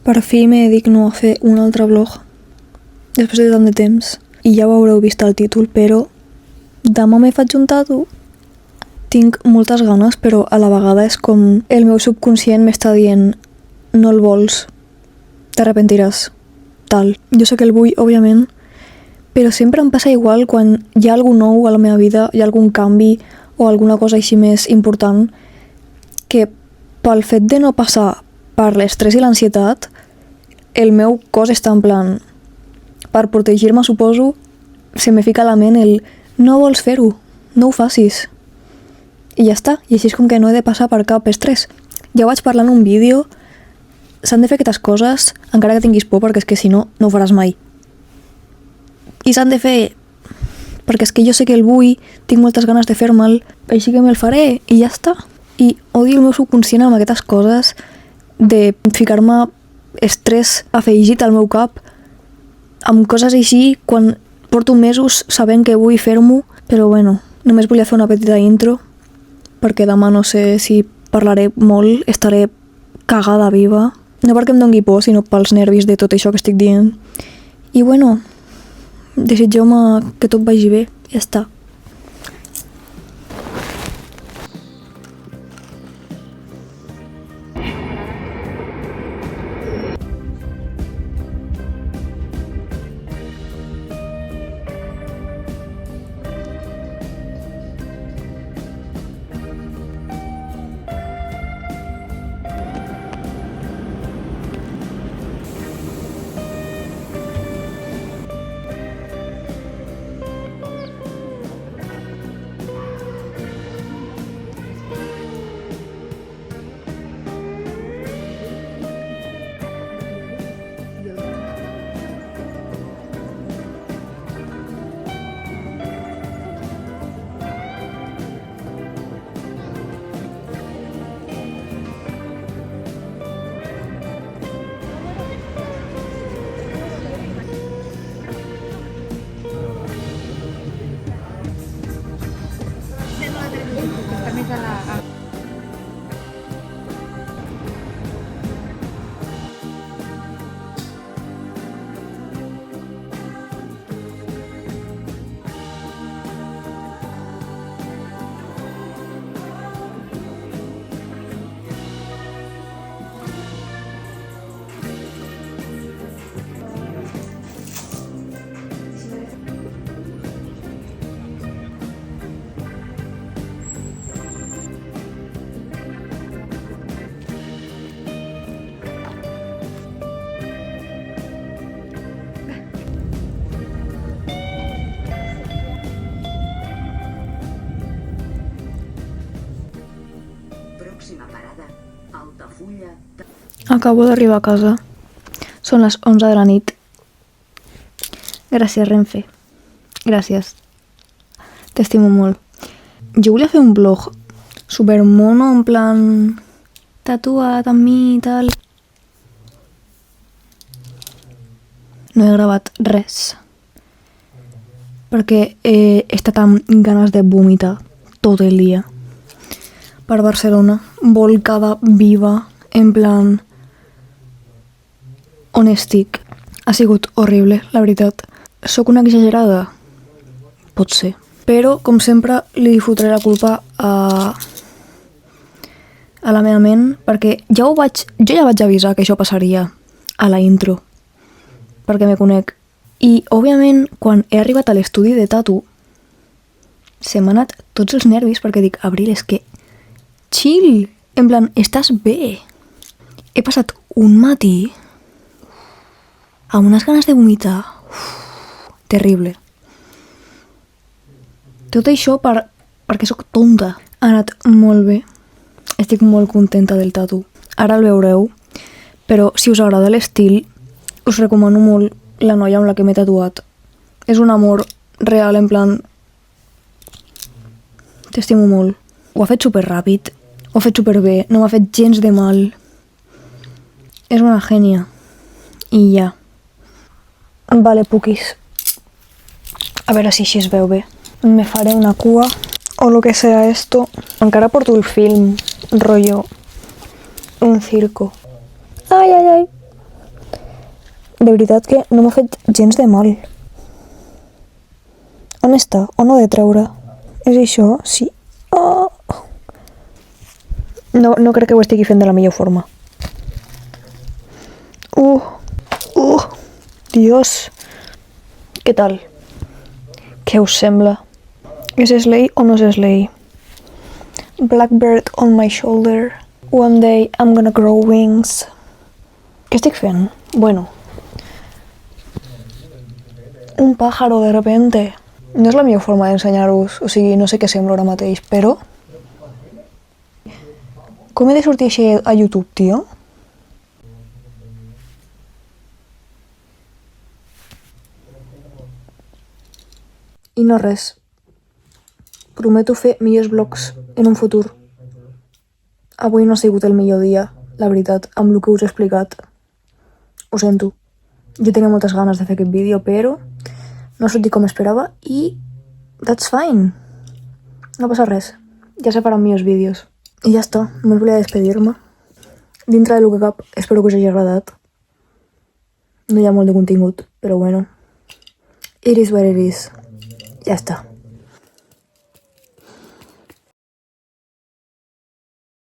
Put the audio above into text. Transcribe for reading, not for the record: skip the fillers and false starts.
Per fi me digno a fer un altre vlog després de tant de temps i ja ho haureu vist al títol, però demà me faig un tatu. Tinc moltes ganes, però a la vegada és com el meu subconscient m'està dient no el vols, t'arrepentiràs, tal. Jo sé que el vull, òbviament, però sempre em passa igual quan hi ha algú nou a la meva vida, hi ha algun canvi o alguna cosa així més important, que pel fet de no passar per l'estrès i l'ansietat, el meu cos està en plan, per protegir-me, suposo, se me fica a la ment el no vols fer-ho, no ho facis. I ja està, i així és com que no he de passar per cap estrès. Ja ho vaig parlar en un vídeo, s'han de fer aquestes coses, encara que tinguis por, perquè és que si no, no ho faràs mai. I s'han de fer, perquè és que jo sé que el vull, tinc moltes ganes de fer-me'l, així que me'l faré, i ja està. I odio el meu subconscient amb aquestes coses, de ficar-me estrès afegit al meu cap amb coses així quan porto mesos sabent que vull fer-m'ho, però bueno, només volia fer una petita intro perquè demà no sé si parlaré molt, estaré cagada viva, no perquè em doni por, sinó pels nervis de tot això que estic dient. I bueno, desitgeu-me que tot vagi bé, ja està. Acabo d'arribar a casa. Són les 11 de la nit. Gràcies, Renfe. Gràcies. T'estimo molt. Jo volia fer un vlog super mono, en plan tatuat amb mi i tal. No he gravat res. Perquè he estat amb ganes de vomitar tot el dia. Per Barcelona, volcada viva, en plan on estic. Ha sigut horrible, la veritat. Sóc una exagerada? Pot ser. Però, com sempre, li fotré la culpa a la meva ment, perquè jo ja vaig avisar que això passaria a la intro, perquè me conec. I, òbviament, quan he arribat a l'estudi de tatu, se m'han anat tots els nervis, perquè dic, Abril, és que chill, en plan, estàs bé. He passat un matí amb unes ganes de vomitar. Terrible. Tot això perquè sóc tonta. Ha anat molt bé. Estic molt contenta del tatu. Ara el veureu, però si us agrada l'estil, us recomano molt la noia amb la que m'he tatuat. És un amor real, en plan... T'estimo molt. Ho ha fet superràpid, ho ha fet superbé, no m'ha fet gens de mal. És una gènia. I ja. Vale, puquis. A veure si així es veu bé. Me faré una cua o lo que sea esto. Encara porto el film, rollo un circo. Ai, ai, ai. De veritat que no m'ha fet gens de mal. On està? On ho he de treure? És això? Sí. Oh. No crec que ho estigui fent de la millor forma. Dios. Què tal? Què us sembla? És Slay o no és Slay? Blackbird on my shoulder. One day I'm gonna grow wings. Què estic fent? Bueno. Un pájaro de repente. No és la millor forma d'ensenyar-vos, o sigui, no sé què sembla ara mateix, però... Com he de sortir així a YouTube, tio? I no res. Prometo fer millors vlogs en un futur. Avui no ha sigut el millor dia, la veritat, amb el que us he explicat. Ho sento. Jo tenia moltes ganes de fer aquest vídeo, però no ha sortit com esperava i that's fine. No passa res. Ja se faran millors vídeos. I ja està, només volia despedir-me. Dintre del que cap, espero que us hagi agradat. No hi ha molt de contingut, però bueno. It is what it is. Ja està.